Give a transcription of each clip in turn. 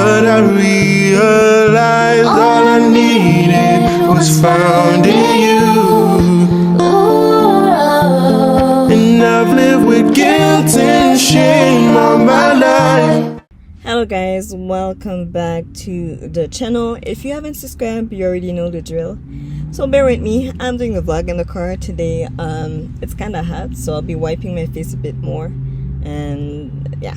But I realized all I needed was found in you. And I've lived with guilt and shame all my life. Hello guys, welcome back to the channel. If you haven't subscribed, you already know the drill. So bear with me, I'm doing a vlog in the car today. It's kind of hot, so I'll be wiping my face a bit more. And yeah.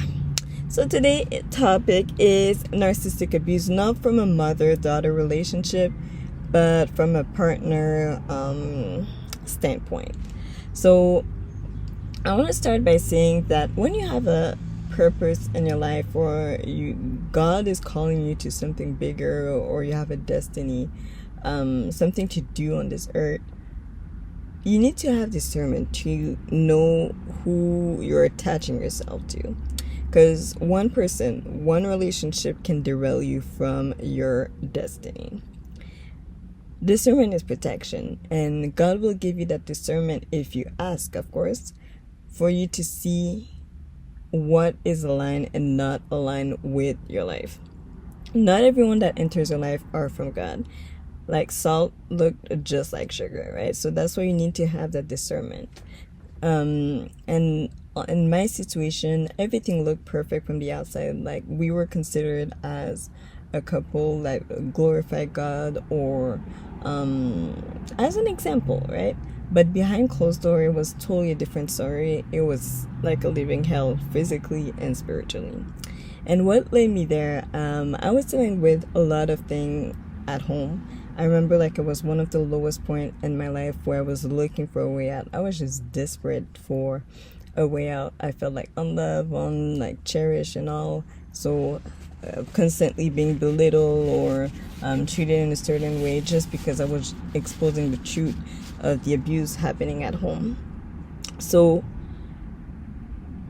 So today's topic is narcissistic abuse, not from a mother-daughter relationship, but from a partner standpoint. So I want to start by saying that when you have a purpose in your life, or God is calling you to something bigger, or you have a destiny, something to do on this earth, you need to have discernment to know who you're attaching yourself to, because one person, one relationship can derail you from your destiny. Discernment is protection, and God will give you that discernment if you ask, of course, for you to see what is aligned and not aligned with your life. Not everyone that enters your life are from God. Like salt looked just like sugar, right? So that's why you need to have that discernment. And in my situation, everything looked perfect from the outside. Like we were considered as a couple that glorified God, or as an example, right? But behind closed door, it was totally a different story. It was like a living hell, physically and spiritually. And what led me there, I was dealing with a lot of things at home. I remember like it was one of the lowest point in my life where I was looking for a way out. I was just desperate for a way out. I felt like unloved, like cherished and all. So constantly being belittled or treated in a certain way just because I was exposing the truth of the abuse happening at home. So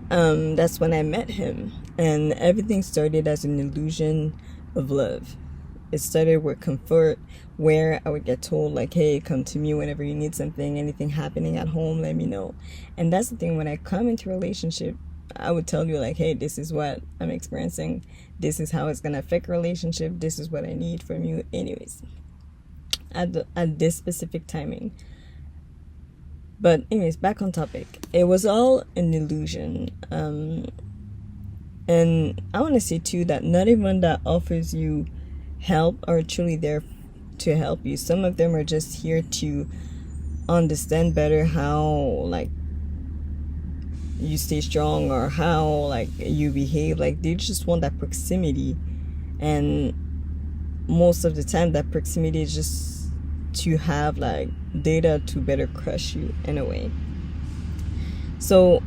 that's when I met him, and everything started as an illusion of love. It started with comfort, where I would get told like, hey, come to me whenever you need something, anything happening at home, let me know. And that's the thing, when I come into a relationship, I would tell you like, hey, this is what I'm experiencing, this is how it's gonna affect a relationship, this is what I need from you anyways at this specific timing. But anyways, back on topic. It was all an illusion. And I want to say too that not everyone that offers you help are truly there to help you. Some of them are just here to understand better how like you stay strong, or how like you behave. Like they just want that proximity, and most of the time that proximity is just to have like data to better crush you in a way. So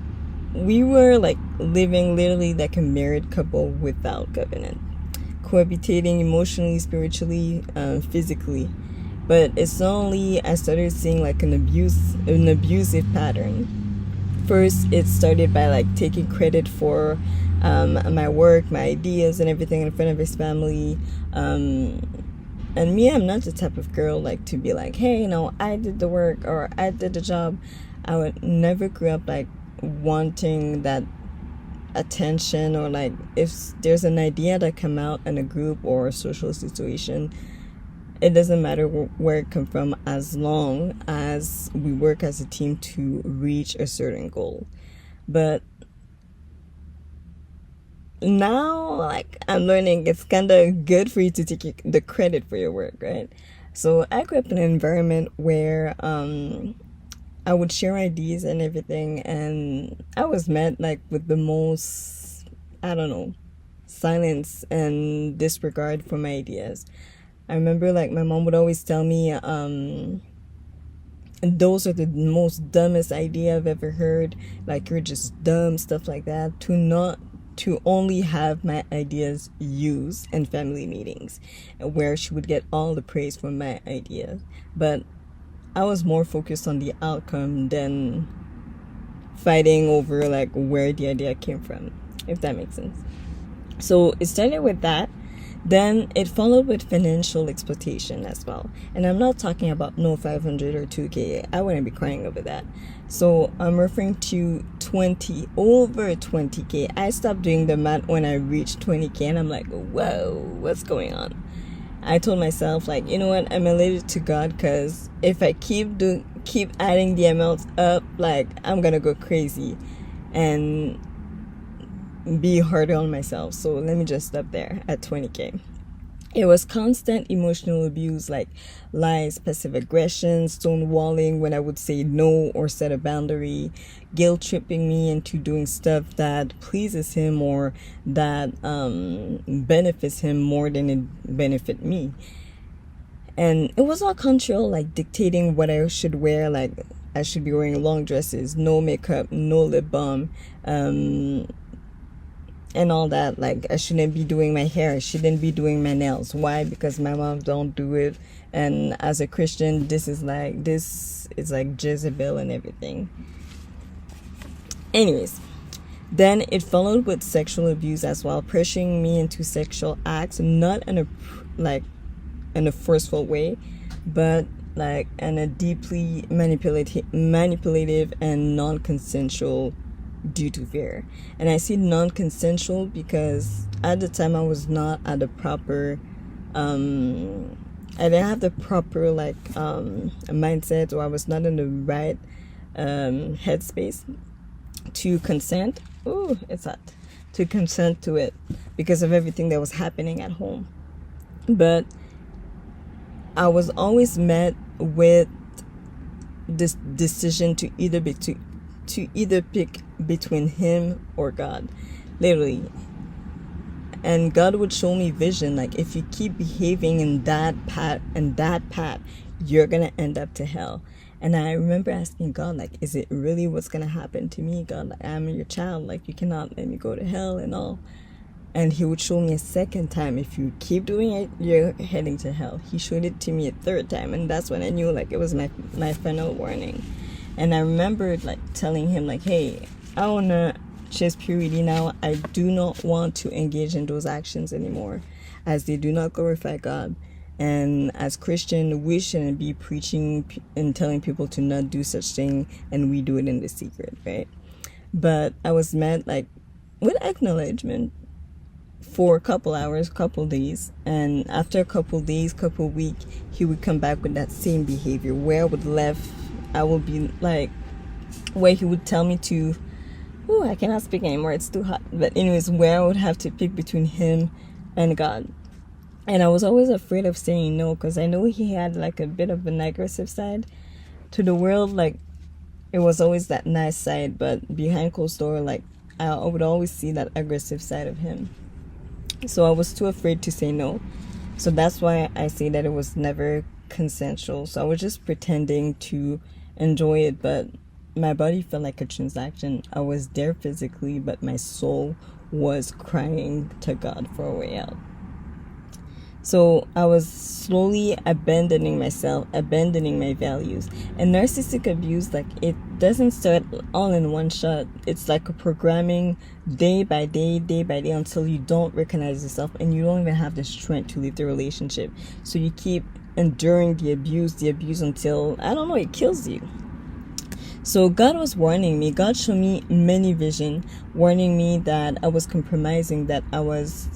we were like living literally like a married couple without covenant, cohabitating emotionally, spiritually, physically. But it's only I started seeing like an abusive pattern. First, it started by like taking credit for my work, my ideas, and everything in front of his family. And me, I'm not the type of girl like to be like, hey, I did the work or I did the job. I would never grew up like wanting that attention, or like if there's an idea that come out in a group or a social situation, it doesn't matter where it come from, as long as we work as a team to reach a certain goal. But now like I'm learning it's kind of good for you to take the credit for your work, right? So I grew up in an environment where I would share ideas and everything, and I was met like with the most, I don't know, silence and disregard for my ideas. I remember like my mom would always tell me those are the most dumbest idea I've ever heard, like you're just dumb, stuff like that, to only have my ideas used in family meetings, where she would get all the praise for my ideas. But I was more focused on the outcome than fighting over like where the idea came from, if that makes sense. So it started with that. Then it followed with financial exploitation as well. And I'm not talking about no 500 or 2K. I wouldn't be crying over that. So I'm referring to over 20K. I stopped doing the math when I reached 20K, and I'm like, whoa, what's going on? I told myself, like, you know what, I'm related to God, because if I keep adding the amounts up, like, I'm gonna go crazy and be harder on myself. So let me just stop there at 20K. It was constant emotional abuse, like lies, passive aggression, stonewalling when I would say no or set a boundary, guilt tripping me into doing stuff that pleases him or that benefits him more than it benefit me. And it was all control, like dictating what I should wear, like I should be wearing long dresses, no makeup, no lip balm, and all that. Like I shouldn't be doing my hair, I shouldn't be doing my nails. Why? Because my mom don't do it, and as a Christian, this is like Jezebel and everything. Anyways, then it followed with sexual abuse as well, pressuring me into sexual acts, not in a forceful way, but like in a deeply manipulative and non-consensual due to fear. And I see non-consensual because at the time I was not at the proper I didn't have the proper mindset, or I was not in the right headspace to consent. Ooh, it's hot. To consent to it because of everything that was happening at home. But I was always met with this decision to either pick between him or God, literally. And God would show me vision, like if you keep behaving in that path, you're gonna end up to hell. And I remember asking God, like, is it really what's gonna happen to me? God, like, I'm your child, like you cannot let me go to hell and all. And he would show me a second time, if you keep doing it, you're heading to hell. He showed it to me a third time, and that's when I knew, like, it was my final warning. And I remembered, like, telling him, like, hey, I wanna chase purity now. I do not want to engage in those actions anymore, as they do not glorify God. And as Christian, we shouldn't be preaching and telling people to not do such thing, and we do it in the secret, right? But I was met, like, with acknowledgement for a couple hours, couple days, and after a couple days, couple weeks, he would come back with that same behavior where I would be like, where he would tell me to, I cannot speak anymore, it's too hot. But anyways, where I would have to pick between him and God. And I was always afraid of saying no, because I know he had like a bit of an aggressive side to the world. Like, it was always that nice side, but behind closed door, like, I would always see that aggressive side of him. So I was too afraid to say no. So that's why I say that it was never consensual. So I was just pretending to enjoy it, but my body felt like a transaction. I was there physically, but my soul was crying to God for a way out. So I was slowly abandoning myself, abandoning my values. And narcissistic abuse, like, it doesn't start all in one shot. It's like a programming day by day until you don't recognize yourself and you don't even have the strength to leave the relationship. So you keep enduring the abuse until, I don't know, it kills you. So God was warning me. God showed me many visions, warning me that I was compromising, that I was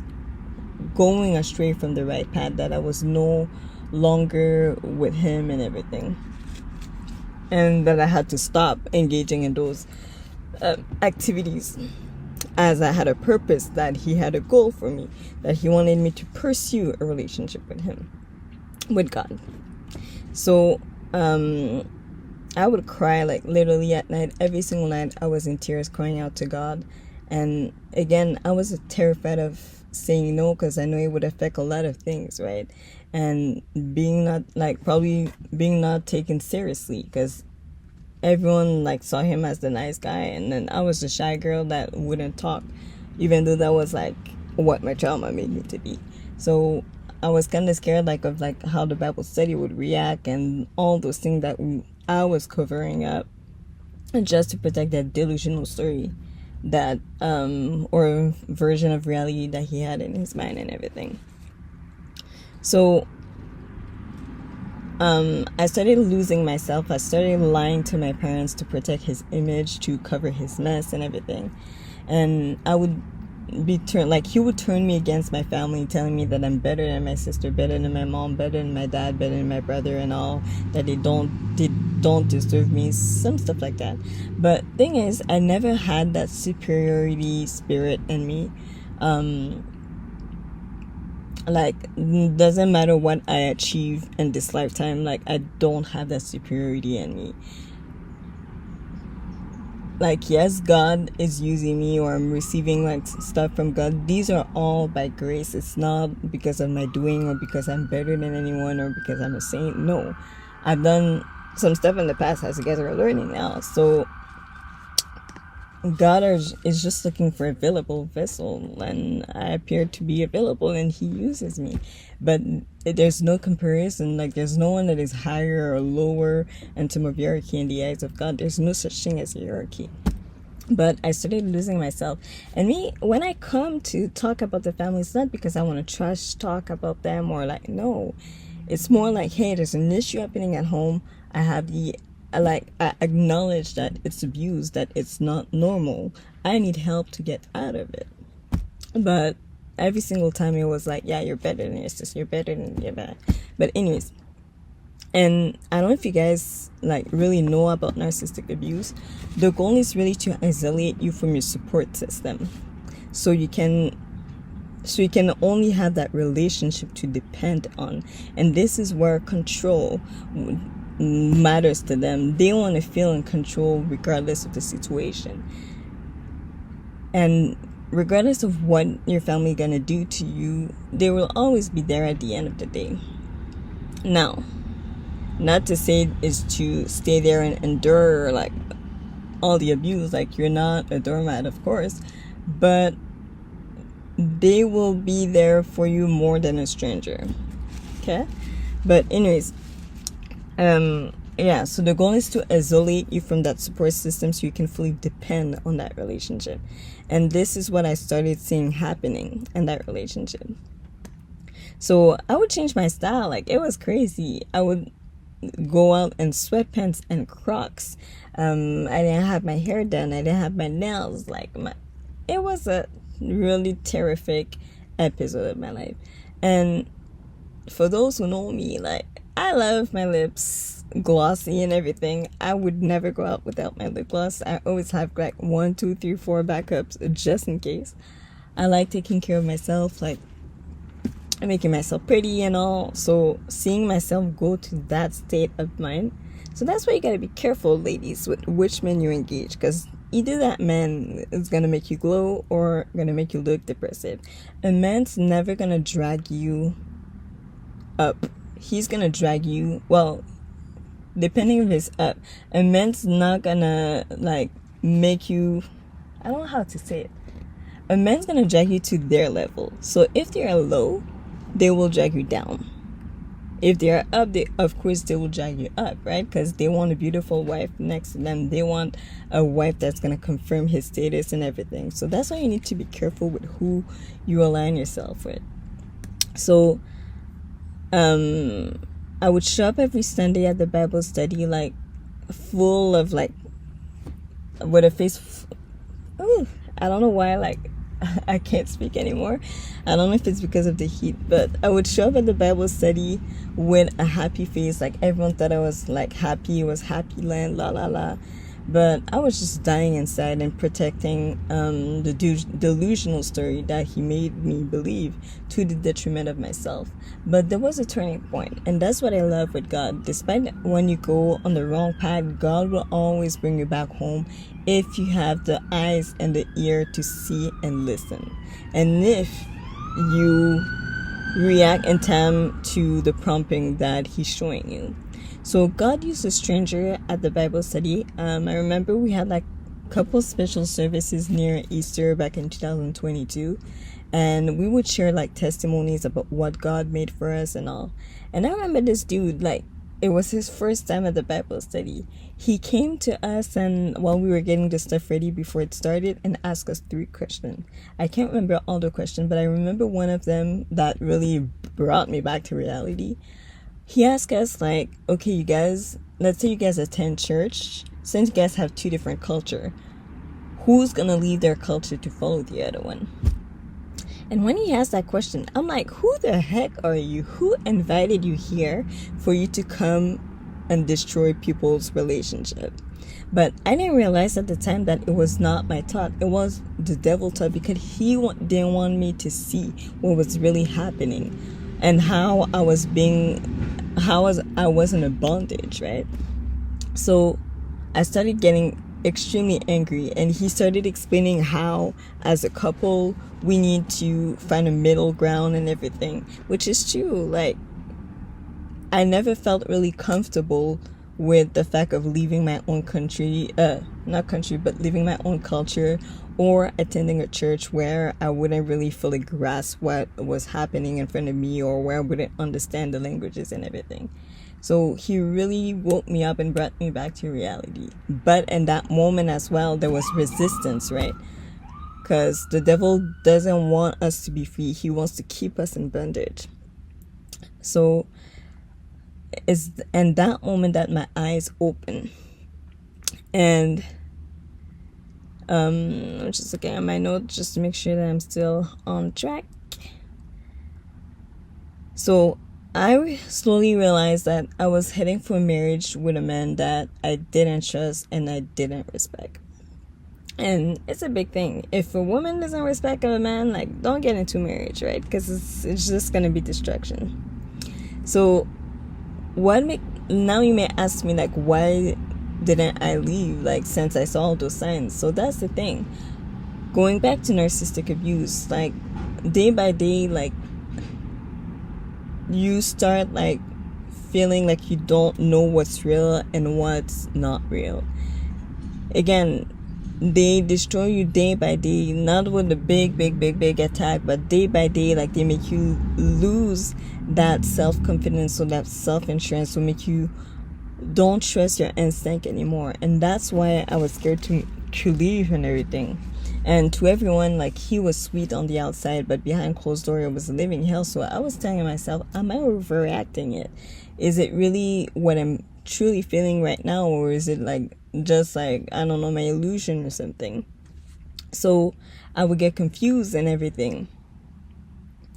going astray from the right path, that I was no longer with him and everything, and that I had to stop engaging in those activities, as I had a purpose, that he had a goal for me, that he wanted me to pursue a relationship with him, with God. So I would cry, like, literally at night. Every single night I was in tears, crying out to God. And again, I was terrified of saying no, because I know it would affect a lot of things, right? And being not taken seriously, because everyone like saw him as the nice guy, and then I was the shy girl that wouldn't talk, even though that was like what my trauma made me to be. So I was kind of scared, like, of like how the Bible study would react and all those things that I was covering up, and just to protect that delusional story, that or version of reality that he had in his mind and everything. So I started losing myself. I started lying to my parents to protect his image, to cover his mess and everything. And I would be he would turn me against my family, telling me that I'm better than my sister, better than my mom, better than my dad, better than my brother and all, that they don't deserve me, some stuff like that. But thing is, I never had that superiority spirit in me. Doesn't matter what I achieve in this lifetime, like, I don't have that superiority in me. Like, yes, God is using me, or I'm receiving like stuff from God. These are all by grace. It's not because of my doing, or because I'm better than anyone, or because I'm a saint. No, I've done some stuff in the past, as you guys are learning now. So God is just looking for a available vessel, and I appear to be available, and he uses me. But there's no comparison. Like, there's no one that is higher or lower in terms of hierarchy in the eyes of God. There's no such thing as hierarchy. But I started losing myself. And when I come to talk about the family, it's not because I want to trash talk about them, or like, no. It's more like, hey, there's an issue happening at home. I acknowledge that it's abuse, that it's not normal. I need help to get out of it. But every single time it was like, yeah, you're better than your sister, you're better than your bad. But anyways, and I don't know if you guys like really know about narcissistic abuse. The goal is really to isolate you from your support system, so you can only have that relationship to depend on. And this is where control matters to them. They want to feel in control regardless of the situation, and regardless of what your family gonna do to you, they will always be there at the end of the day. Now, not to say is to stay there and endure like all the abuse. Like, you're not a doormat, of course, but they will be there for you more than a stranger. Okay? But anyways, so the goal is to isolate you from that support system, so you can fully depend on that relationship. And this is what I started seeing happening in that relationship. So I would change my style. Like, it was crazy. I would go out in sweatpants and Crocs. I didn't have my hair done. I didn't have my nails. It was a really terrific episode of my life. And for those who know me, like, I love my lips glossy and everything. I would never go out without my lip gloss. I always have like 1, 2, 3, 4 backups just in case. I like taking care of myself, like making myself pretty and all. So seeing myself go to that state of mind. So that's why you gotta be careful, ladies, with which men you engage, because either that man is gonna make you glow or gonna make you look depressive. A man's never gonna drag you up. He's gonna drag you, well, depending if it's up. A man's not gonna like make you, I don't know how to say it. A man's gonna drag you to their level. So if they're low, they will drag you down. If they are up, of course they will drag you up, right? Because they want a beautiful wife next to them. They want a wife that's gonna confirm his status and everything. So that's why you need to be careful with who you align yourself with. So I would show up every Sunday at the Bible study, like full of like with a face. I don't know why, like I can't speak anymore. I don't know if it's because of the heat, but I would show up at the Bible study with a happy face. Like, everyone thought I was like happy. It was happy land, la la la. But I was just dying inside and protecting the delusional story that he made me believe, to the detriment of myself. But there was a turning point, and that's what I love with God. Despite when you go on the wrong path, God will always bring you back home if you have the eyes and the ear to see and listen. And if you react in time to the prompting that he's showing you. So God used a stranger at the Bible study. I remember we had like a couple special services near Easter back in 2022. And we would share like testimonies about what God made for us and all. And I remember this dude, like, it was his first time at the Bible study. He came to us, and while we were getting the stuff ready before it started, and asked us 3 questions. I can't remember all the questions, but I remember one of them that really brought me back to reality. He asked us, like, okay, you guys, let's say you guys attend church. Since you guys have two different culture, who's gonna leave their culture to follow the other one? And when he asked that question, I'm like, who the heck are you? Who invited you here for you to come and destroy people's relationship? But I didn't realize at the time that it was not my thought. It was the devil thought, because he didn't want me to see what was really happening and how I was in a bondage, right? So I started getting extremely angry, and he started explaining how, as a couple, we need to find a middle ground and everything, which is true. Like, I never felt really comfortable with the fact of leaving my own country, leaving my own culture, or attending a church where I wouldn't really fully grasp what was happening in front of me, or where I wouldn't understand the languages and everything. So he really woke me up and brought me back to reality. But in that moment as well, there was resistance, right? Because the devil doesn't want us to be free. He wants to keep us in bondage. So it's in that moment that my eyes open. And I'm just looking at my notes just to make sure that I'm still on track. So I slowly realized that I was heading for marriage with a man that I didn't trust and I didn't respect. And it's a big thing. If a woman doesn't respect a man, like, don't get into marriage, right? Because it's just gonna be destruction. So now you may ask me, like, why didn't I leave, like, since I saw all those signs? So that's the thing. Going back to narcissistic abuse, like, day by day, like, you start, like, feeling like you don't know what's real and what's not real. Again, they destroy you day by day, not with a big attack, but day by day, like, they make you lose that self-confidence or that self-insurance, so make you don't trust your instinct anymore. And that's why I was scared to leave and everything. And to everyone, like, he was sweet on the outside, but behind closed door, it was a living hell. So I was telling myself, am I overreacting it? Is it really what I'm truly feeling right now? Or is it, like, just, like, I don't know, my illusion or something? So I would get confused and everything.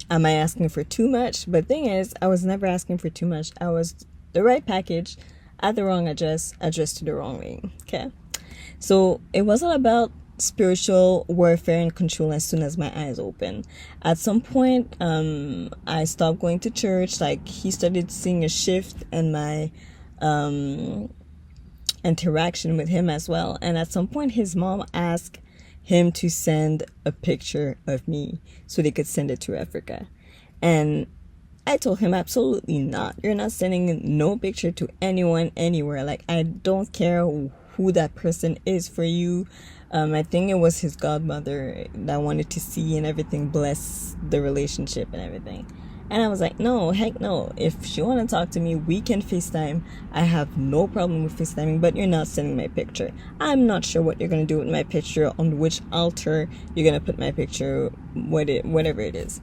Am I asking for too much? But thing is, I was never asking for too much. I was the right package at the wrong address, addressed to the wrong way. Okay? So it wasn't about spiritual warfare and control as soon as my eyes opened. At some point, I stopped going to church. Like, he started seeing a shift in my interaction with him as well. And at some point, his mom asked him to send a picture of me so they could send it to Africa. And I told him, absolutely not. You're not sending no picture to anyone anywhere. Like, I don't care who that person is for you. I think it was his godmother that wanted to see and everything, bless the relationship and everything. And I was like, no, heck no. If she want to talk to me, we can FaceTime. I have no problem with FaceTiming, but you're not sending my picture. I'm not sure what you're going to do with my picture, on which altar you're going to put my picture, whatever it is.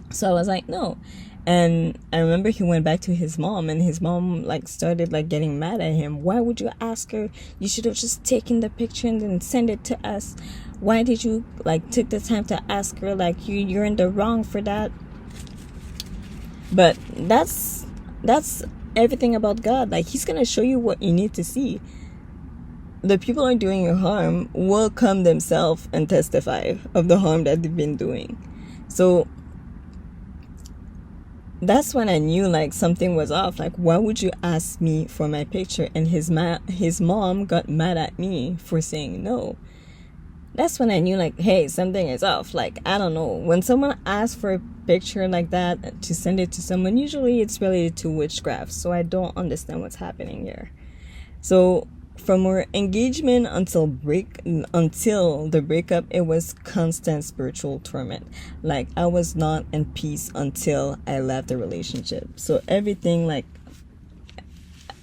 So I was like, no. And I remember he went back to his mom, and his mom, like, started, like, getting mad at him. Why would you ask her? You should have just taken the picture and then send it to us. Why did you, like, take the time to ask her? Like, you're in the wrong for that. But that's everything about God. Like, he's gonna show you what you need to see. The people who are doing you harm will come themselves and testify of the harm that they've been doing. So that's when I knew, like, something was off. Like, why would you ask me for my picture? And his mom got mad at me for saying no. That's when I knew, like, hey, something is off. Like, I don't know. When someone asks for a picture like that to send it to someone, usually it's related to witchcraft. So I don't understand what's happening here. So from our engagement until the breakup, it was constant spiritual torment. Like, I was not in peace until I left the relationship. So everything, like,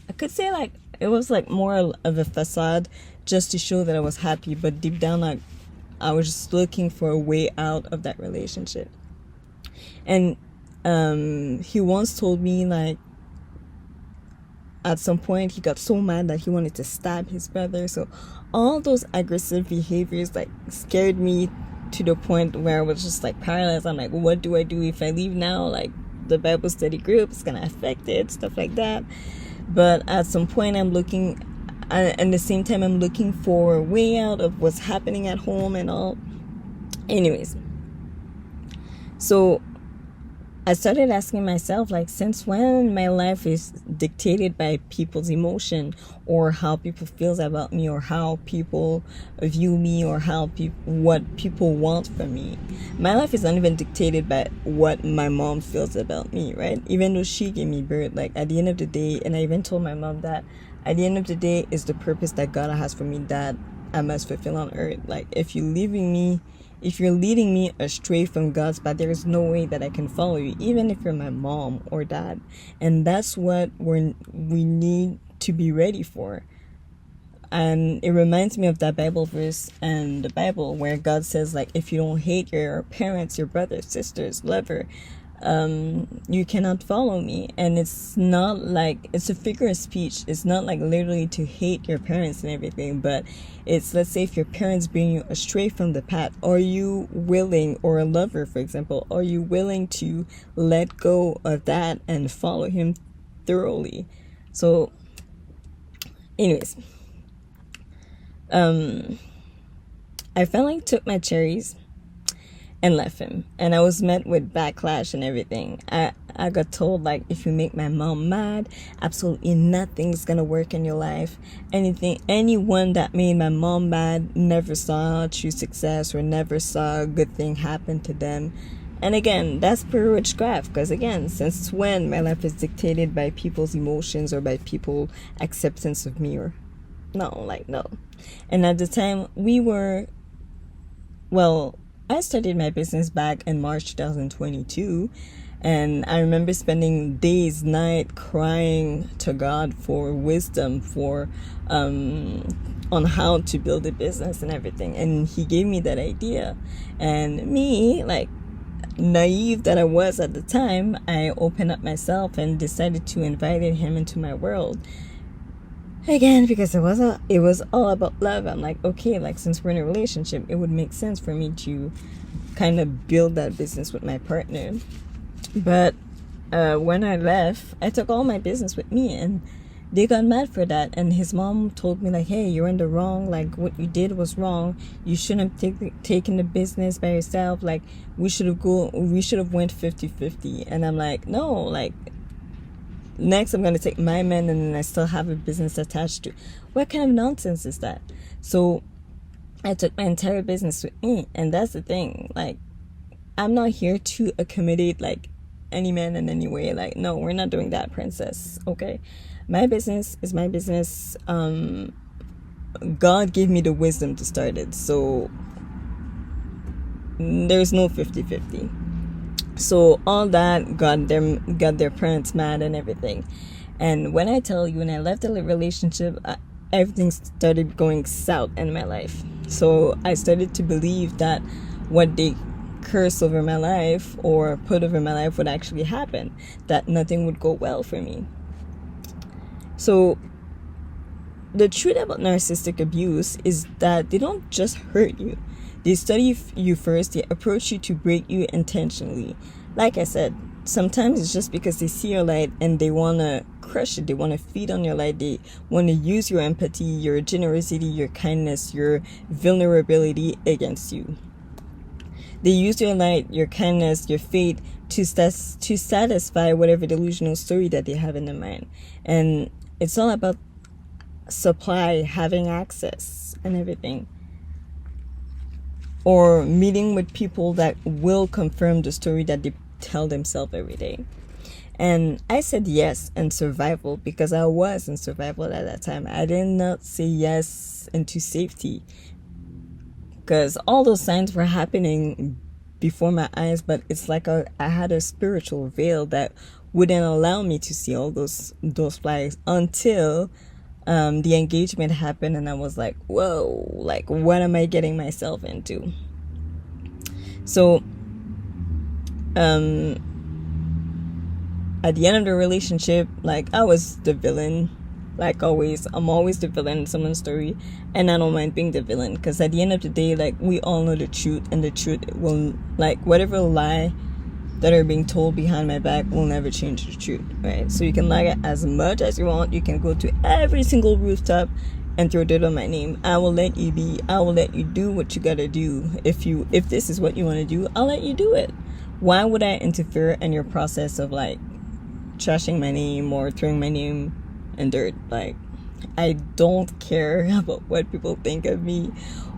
I could say, like, it was, like, more of a facade just to show that I was happy, but deep down, like, I was just looking for a way out of that relationship. And He once told me, like, at some point he got so mad that he wanted to stab his brother. So all those aggressive behaviors like scared me to the point where I was just like paralyzed. I'm like, what do I do if I leave now? Like, the Bible study group is gonna affect it, stuff like that. But at some point I'm looking, and the same time I'm looking for a way out of what's happening at home and all. Anyways, so I started asking myself, like, since when my life is dictated by people's emotion, or how people feels about me, or how people view me, or how what people want from me. My life is not even dictated by what my mom feels about me, right? Even though she gave me birth, like, at the end of the day, and I even told my mom that at the end of the day is the purpose that God has for me that I must fulfill on earth. Like, if you're leading me astray from God's path, there is no way that I can follow you, even if you're my mom or dad. And that's what we need to be ready for. And it reminds me of that Bible verse in the Bible where God says, like, if you don't hate your parents, your brothers, sisters, lover, you cannot follow me. And it's not like, it's a figure of speech. It's not like literally to hate your parents and everything, but it's, let's say if your parents bring you astray from the path, are you willing, or a lover for example, are you willing to let go of that and follow him thoroughly? So anyways, I finally took my cherries and left him, and I was met with backlash and everything. I got told, like, if you make my mom mad, absolutely nothing's gonna work in your life. Anyone that made my mom mad never saw true success, or never saw a good thing happen to them. And again, that's pure witchcraft, because again, since when my life is dictated by people's emotions or by people's acceptance of me? Or no. And at the time I started my business back in March 2022, and I remember spending days, night crying to God for wisdom on how to build a business and everything. And he gave me that idea, and me, like, naive that I was at the time, I opened up myself and decided to invite him into my world. Again, because it was all about love. I'm like, okay, like, since we're in a relationship, it would make sense for me to kind of build that business with my partner. But when I left, I took all my business with me, and they got mad for that. And his mom told me, like, hey, you're in the wrong. Like, what you did was wrong. You shouldn't have taken the business by yourself. Like, we should have went 50-50. And I'm like, no, like, next I'm going to take my man, and then I still have a business attached to. What kind of nonsense is that? So I took my entire business with me. And that's the thing. Like, I'm not here to accommodate, like, any man in any way. Like, no, we're not doing that, princess. Okay? My business is my business. God gave me the wisdom to start it. So there's no 50-50. So all that got their parents mad and everything. And when I tell you, when I left the relationship, everything started going south in my life. So I started to believe that what they curse over my life or put over my life would actually happen, that nothing would go well for me. So the truth about narcissistic abuse is that they don't just hurt you. They study you first, they approach you to break you intentionally. Like I said, sometimes it's just because they see your light and they want to crush it. They want to feed on your light. They want to use your empathy, your generosity, your kindness, your vulnerability against you. They use your light, your kindness, your faith to satisfy whatever delusional story that they have in their mind. And it's all about supply, having access and everything. Or meeting with people that will confirm the story that they tell themselves every day. And I said yes in survival because I was in survival at that time. I did not say yes into safety because all those signs were happening before my eyes, but it's like I had a spiritual veil that wouldn't allow me to see all those flags until the engagement happened, and I was like, whoa, like, what am I getting myself into? So at the end of the relationship, like, I was the villain. Like always, I'm always the villain in someone's story, and I don't mind being the villain, because at the end of the day, like, we all know the truth, and the truth will, like, whatever lie that are being told behind my back will never change the truth, right? So you can lie as much as you want. You can go to every single rooftop and throw dirt on my name. I will let you be. I will let you do what you gotta do. If this is what you want to do, I'll let you do it. Why would I interfere in your process of, like, trashing my name or throwing my name in dirt? Like, I don't care about what people think of me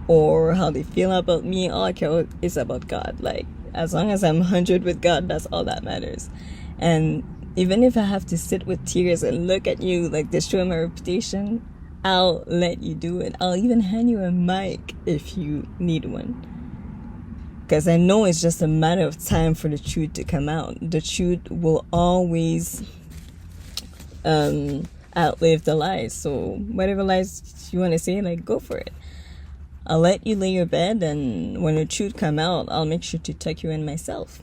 or how they feel about me. All I care is about God. Like, as long as I'm 100 with God, that's all that matters. And even if I have to sit with tears and look at you, like, destroy my reputation, I'll let you do it. I'll even hand you a mic if you need one. Because I know it's just a matter of time for the truth to come out. The truth will always outlive the lies. So whatever lies you want to say, like, go for it. I'll let you lay your bed, and when the truth come out, I'll make sure to tuck you in myself.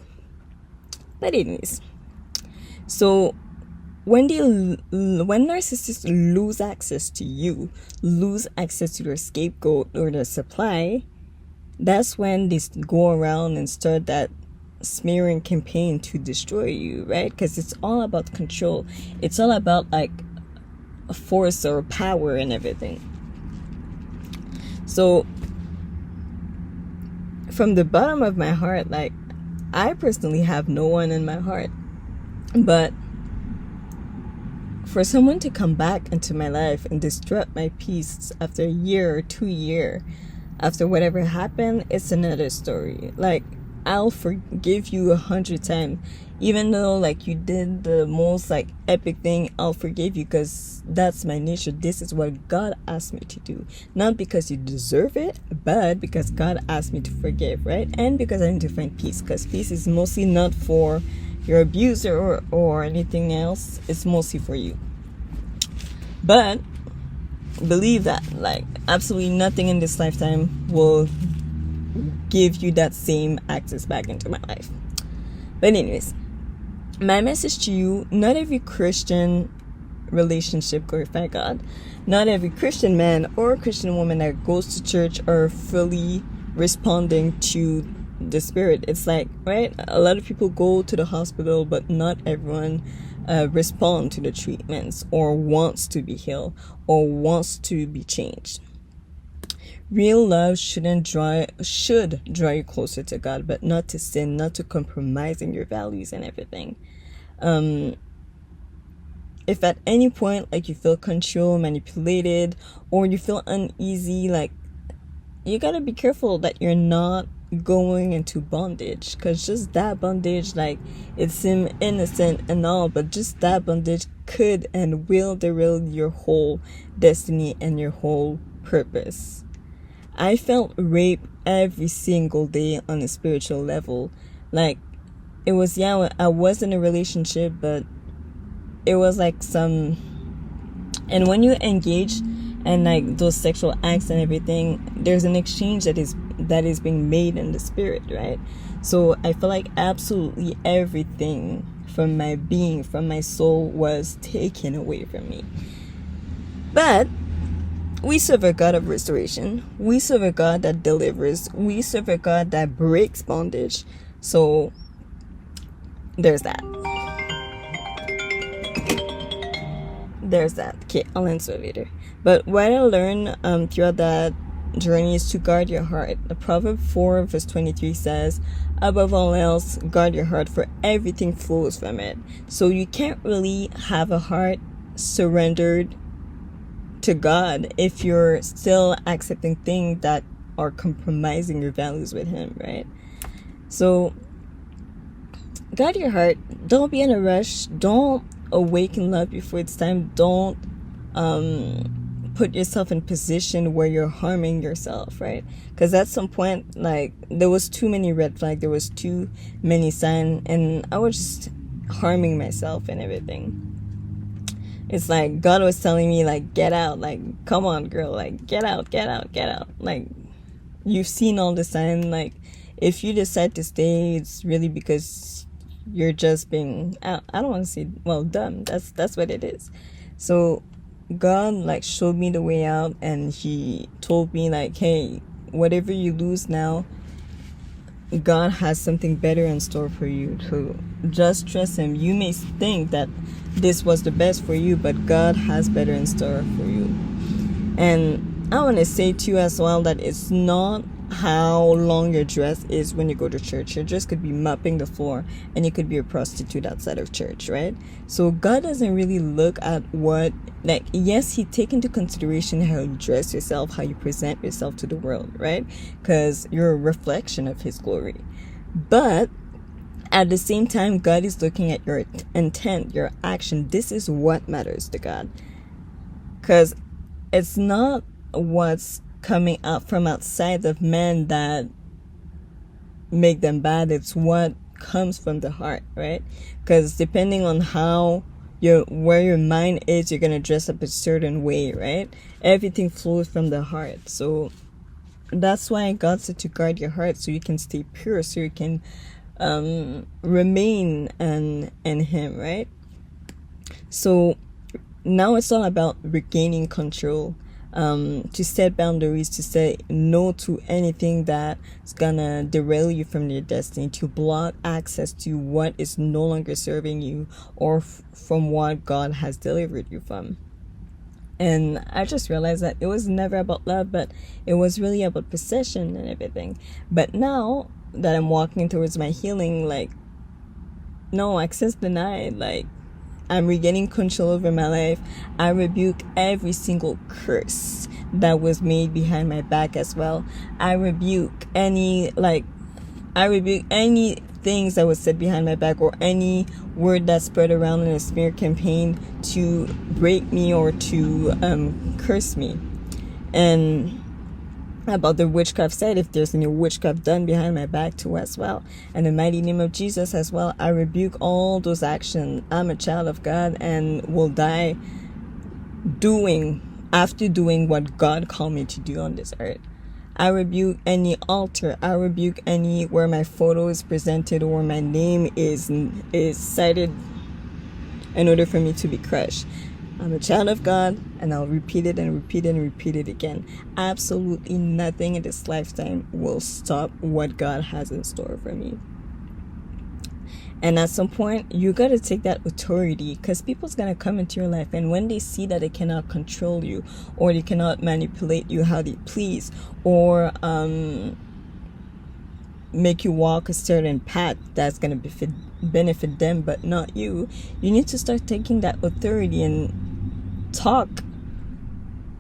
But anyways, so when narcissists lose access to you, lose access to their scapegoat or their supply, that's when they go around and start that smearing campaign to destroy you, right? Because it's all about control. It's all about, like, force or power and everything. So from the bottom of my heart, like, I personally have no one in my heart, but for someone to come back into my life and disrupt my peace after a year or 2 years after whatever happened, it's another story. Like, I'll forgive you 100 times, even though, like, you did the most, like, epic thing. I'll forgive you because that's my nature. This is what God asked me to do, not because you deserve it, but because God asked me to forgive, right? And because I need to find peace, because peace is mostly not for your abuser or anything else. It's mostly for you. But believe that, like, absolutely nothing in this lifetime will give you that same access back into my life. But anyways, my message to you: not every Christian relationship glorify God. Not every Christian man or Christian woman that goes to church are fully responding to the Spirit. It's like, right, a lot of people go to the hospital, but not everyone respond to the treatments or wants to be healed or wants to be changed. Real love should draw you closer to God, but not to sin, not to compromising your values and everything. If at any point, like, you feel controlled, manipulated, or you feel uneasy, like, you gotta be careful that you're not going into bondage, because just that bondage, like, it seems innocent and all, but just that bondage could and will derail your whole destiny and your whole purpose. I felt rape every single day on a spiritual level. Like, it was, yeah, I was in a relationship, but it was like and when you engage in, like, those sexual acts and everything, there's an exchange that is being made in the spirit, right? So I feel like absolutely everything from my being, from my soul, was taken away from me. But we serve a God of restoration. We serve a God that delivers. We serve a God that breaks bondage. So there's that. Okay, I'll answer later. But what I learned throughout that journey is to guard your heart. The Proverb 4 verse 23 says, above all else, guard your heart, for everything flows from it. So you can't really have a heart surrendered to God if you're still accepting things that are compromising your values with Him, right? So guard your heart. Don't be in a rush. Don't awaken love before it's time. Don't put yourself in position where you're harming yourself, right? Because at some point, like, there was too many red flags, there was too many signs, and I was just harming myself and everything. It's like God was telling me, like, get out, like, come on, girl, like, get out. Like, you've seen all the signs. Like, if you decide to stay, it's really because you're just being, I don't want to say, well, dumb. That's what it is. So God like showed me the way out, and he told me like, hey, whatever you lose now, God has something better in store for you. So just trust him. You may think that this was the best for you, but God has better in store for you. And I want to say to you as well that it's not how long your dress is when you go to church. Your dress could be mopping the floor, and you could be a prostitute outside of church, right? So God doesn't really look at what, like, yes, he take into consideration how you dress yourself, how you present yourself to the world, right? Because you're a reflection of his glory. But at the same time, God is looking at your intent, your action. This is what matters to God. Because it's not what's coming out from outside of man that make them bad. It's what comes from the heart, right? Because depending on where your mind is, you're gonna dress up a certain way, right? Everything flows from the heart. So that's why God said to guard your heart, so you can stay pure, so you can remain in him, right? So now it's all about regaining control, to set boundaries, to say no to anything that's gonna derail you from your destiny, to block access to what is no longer serving you, or from what God has delivered you from. And I just realized that it was never about love, but it was really about possession and everything. But now that I'm walking towards my healing, like, no, access denied, like, I'm regaining control over my life. I rebuke every single curse that was made behind my back as well. I rebuke any things that was said behind my back, or any word that spread around in a smear campaign to break me or to curse me. And about the witchcraft side, if there's any witchcraft done behind my back too as well, in the mighty name of Jesus as well, I rebuke all those actions. I'm a child of God and will die after doing what God called me to do on this earth. I rebuke any altar. I rebuke any where my photo is presented or my name is cited in order for me to be crushed. I'm a child of God, and I'll repeat it and repeat it and repeat it again. Absolutely nothing in this lifetime will stop what God has in store for me. And at some point, you got to take that authority, because people's going to come into your life, and when they see that they cannot control you, or they cannot manipulate you how they please, or make you walk a certain path that's going to benefit them but not you, you need to start taking that authority and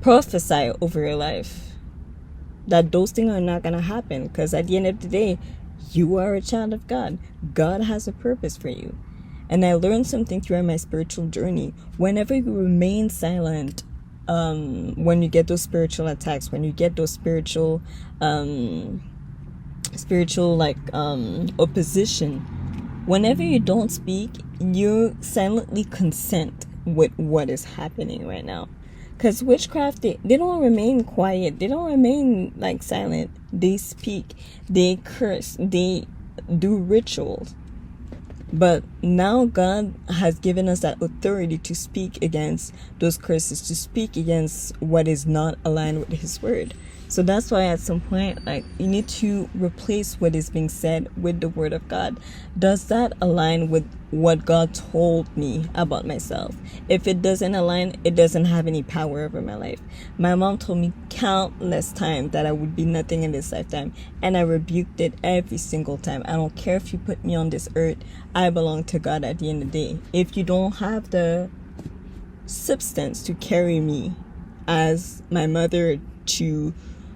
prophesy over your life that those things are not going to happen. Because at the end of the day, you are a child of God. God has a purpose for you. And I learned something throughout my spiritual journey. Whenever you remain silent, when you get those spiritual attacks, when you get those spiritual opposition, whenever you don't speak, you silently consent with what is happening right now. Because witchcraft, they don't remain quiet, they don't remain like silent. They speak, they curse, they do rituals. But now God has given us that authority to speak against those curses, to speak against what is not aligned with his word. So that's why at some point, like, you need to replace what is being said with the word of God. Does that align with what God told me about myself? If it doesn't align, it doesn't have any power over my life. My mom told me countless times that I would be nothing in this lifetime, and I rebuked it every single time. I don't care if you put me on this earth, I belong to God at the end of the day. If you don't have the substance to carry me as my mother to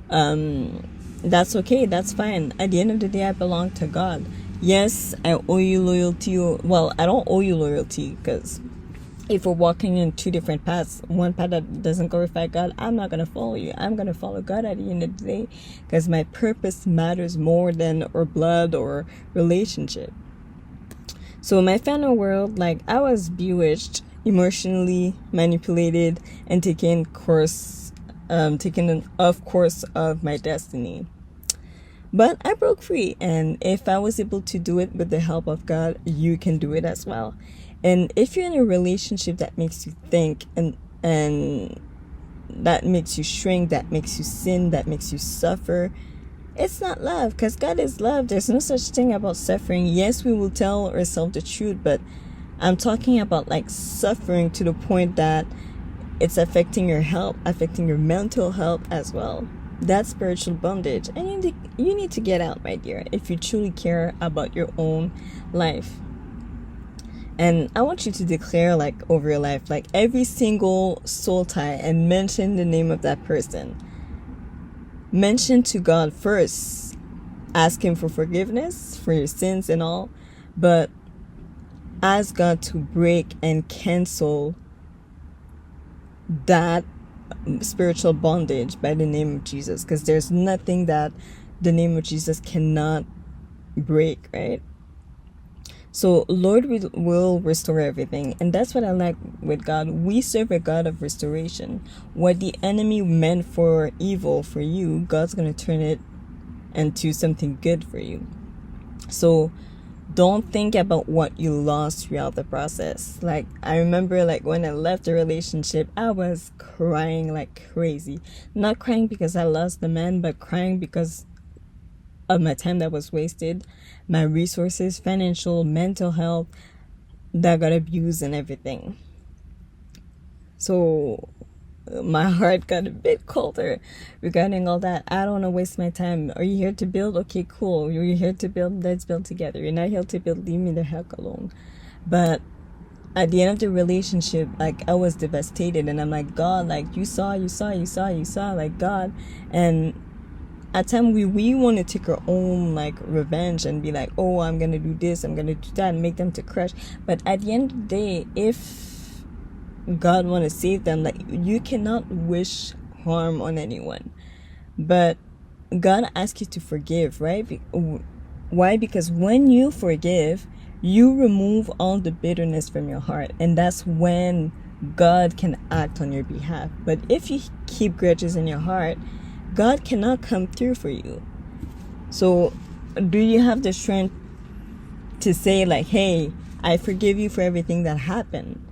that's okay, that's fine. At the end of the day, I belong to God. Yes, I owe you loyalty. Well, I don't owe you loyalty, because if we're walking in two different paths, one path that doesn't glorify God, I'm not going to follow you. I'm going to follow God at the end of the day, because my purpose matters more than our blood or relationship. So in my final world, like, I was bewitched, emotionally manipulated, and taken an off course of my destiny. But I broke free, and if I was able to do it with the help of God, you can do it as well. And if you're in a relationship that makes you think, and that makes you shrink, that makes you sin, that makes you suffer, it's not love, because God is love. There's no such thing about suffering. Yes, we will tell ourselves the truth, but I'm talking about like suffering to the point that it's affecting your health, affecting your mental health as well. That's spiritual bondage, and you need to get out, my dear, if you truly care about your own life. And I want you to declare, like, over your life, like, every single soul tie, and mention the name of that person. Mention to God first. Ask Him for forgiveness for your sins and all. But ask God to break and cancel that spiritual bondage by the name of Jesus. Because there's nothing that the name of Jesus cannot break, right? So Lord will restore everything. And that's what I like with God. We serve a God of restoration. What the enemy meant for evil for you, God's going to turn it into something good for you. So don't think about what you lost throughout the process. Like, I remember, like, when I left the relationship, I was crying like crazy. Not crying because I lost the man, but crying because of my time that was wasted, my resources, financial, mental health, that got abused and everything. So my heart got a bit colder regarding all that. I don't want to waste my time. Are you here to build? Okay, cool. You're here to build. Let's build together. You're not here to build. Leave me the heck alone. But at the end of the relationship, like, I was devastated, and I'm like, God, like, you saw, like, God. And at times we want to take our own, like, revenge and be like, oh, I'm gonna do this, I'm gonna do that, and make them to crush. But at the end of the day, if God want to save them, like, you cannot wish harm on anyone. But God asks you to forgive, right? Why? Because when you forgive, you remove all the bitterness from your heart, and that's when God can act on your behalf. But if you keep grudges in your heart, God cannot come through for you. So do you have the strength to say, like, hey, I forgive you for everything that happened.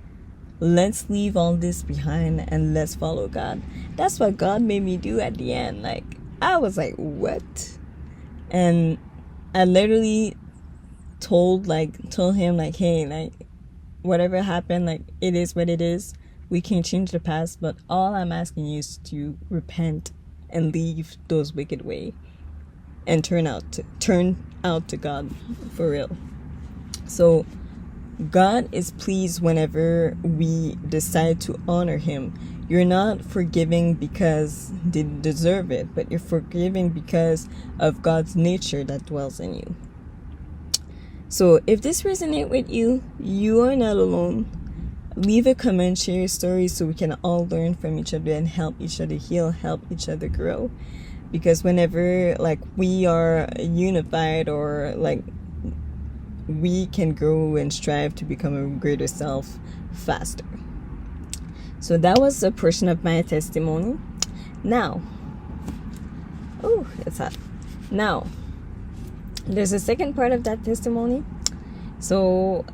Let's leave all this behind and let's follow God. That's what God made me do at the end. Like, I was like, what? And I literally told him, like, hey, like, whatever happened, like, it is what it is. We can't change the past, but all I'm asking you is to repent and leave those wicked ways and turn out to God for real. So God is pleased whenever we decide to honor Him. You're not forgiving because they deserve it, but you're forgiving because of God's nature that dwells in you. So if this resonates with you, you are not alone. Leave a comment, share your story, so we can all learn from each other and help each other heal, help each other grow. Because whenever, like, we are unified, or like, we can grow and strive to become a greater self faster. So that was a portion of my testimony. Now, oh, it's hot. Now, there's a second part of that testimony. So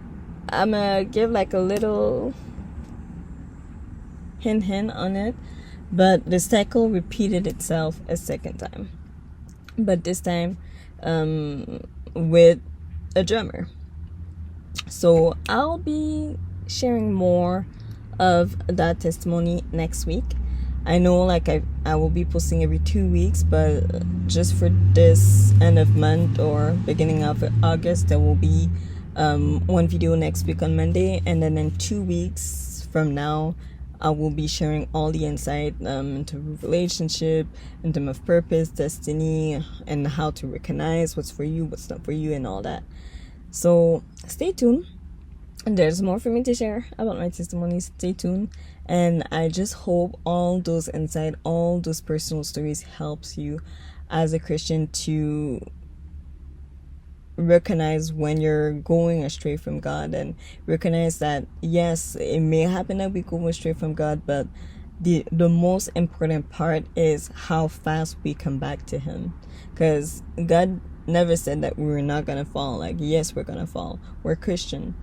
I'm gonna give like a little hint on it, but the cycle repeated itself a second time, but this time with a drummer. So I'll be sharing more of that testimony next week. I know, like, I will be posting every 2 weeks, but just for this end of month or beginning of August, there will be one video next week on Monday, and then in 2 weeks from now, I will be sharing all the insight into relationship, in terms of purpose, destiny, and how to recognize what's for you, what's not for you, and all that. So stay tuned. And there's more for me to share about my testimonies. Stay tuned. And I just hope all those insight, all those personal stories helps you as a Christian to recognize when you're going astray from God, and recognize that, yes, it may happen that we go astray from God, but the most important part is how fast we come back to him, because God never said that we were not gonna fall. Like, yes, we're gonna fall. We're Christian,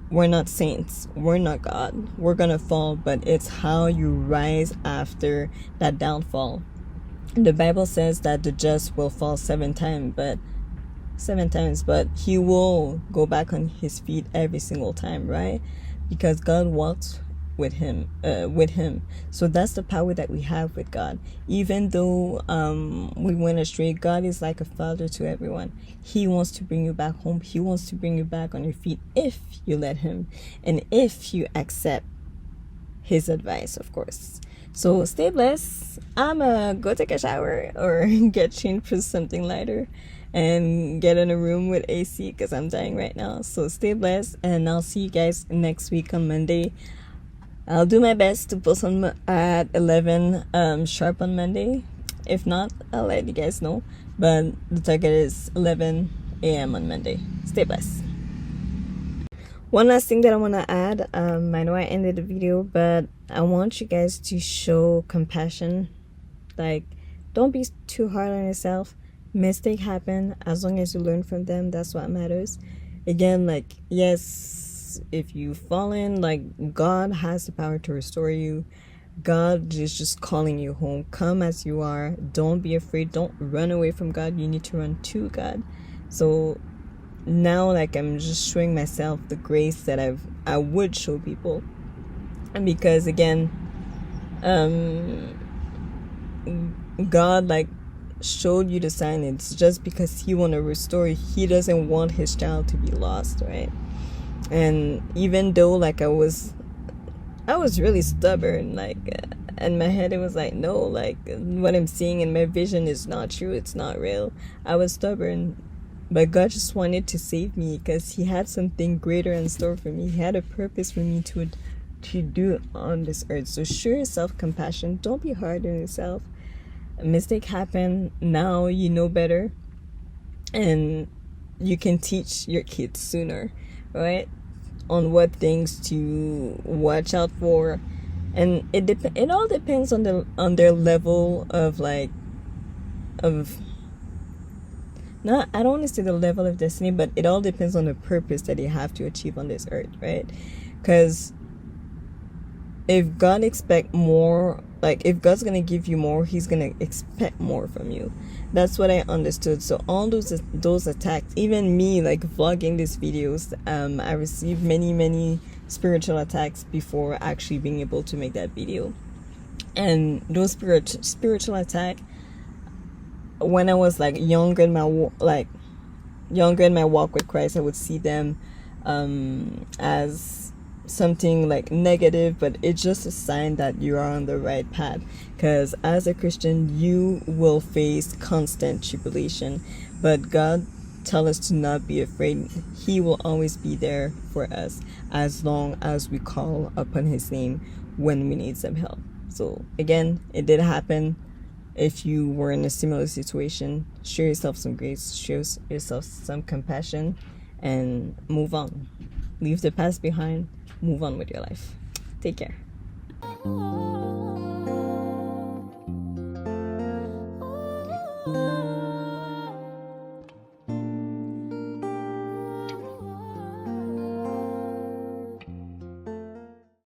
we're not saints, we're not God, we're gonna fall, but it's how you rise after that downfall. The Bible says that the just will fall seven times, but he will go back on his feet every single time, right? Because God walks with him. So that's the power that we have with God. Even though we went astray, God is like a father to everyone. He wants to bring you back home. He wants to bring you back on your feet if you let him, and if you accept his advice, of course. So stay blessed. I'ma go take a shower or get changed for something lighter and get in a room with AC because I'm dying right now. So stay blessed, and I'll see you guys next week on Monday. I'll do my best to post on at 11 sharp on Monday. If not, I'll let you guys know. But the target is 11 a.m. on Monday. Stay blessed. One last thing that I want to add. I know I ended the video, but I want you guys to show compassion. Like, don't be too hard on yourself. Mistakes happen. As long as you learn from them, that's what matters. Again, like, yes, if you've fallen, like, God has the power to restore you. God is just calling you home. Come as you are. Don't be afraid. Don't run away from God. You need to run to God. So now, like, I'm just showing myself the grace that I would show people. And because, again, God, like, showed you the sign. It's just because he want to restore you. He doesn't want his child to be lost, right? And even though, like, I was really stubborn, like, in my head it was like, no, like, what I'm seeing in my vision is not true, it's not real. I was stubborn, but God just wanted to save me because he had something greater in store for me. He had a purpose for me to do on this earth. So show yourself compassion. Don't be hard on yourself. A mistake happened. Now you know better, and you can teach your kids sooner, right, on what things to watch out for. And it all depends on their level of, like, of, not, I don't want to say the level of destiny, but it all depends on the purpose that they have to achieve on this earth, right? Because if God expect more, like, if God's gonna give you more, he's gonna expect more from you. That's what I understood. So all those attacks, even me, like, vlogging these videos, I received many spiritual attacks before actually being able to make that video. And those spiritual attack, when I was, like, younger in my walk with Christ, I would see them as something, like, negative, but it's just a sign that you are on the right path. Because as a Christian, you will face constant tribulation, but God tells us to not be afraid. He will always be there for us as long as we call upon his name when we need some help. So again, it did happen. If you were in a similar situation, show yourself some grace, show yourself some compassion, and move on. Leave the past behind. Move on with your life. Take care.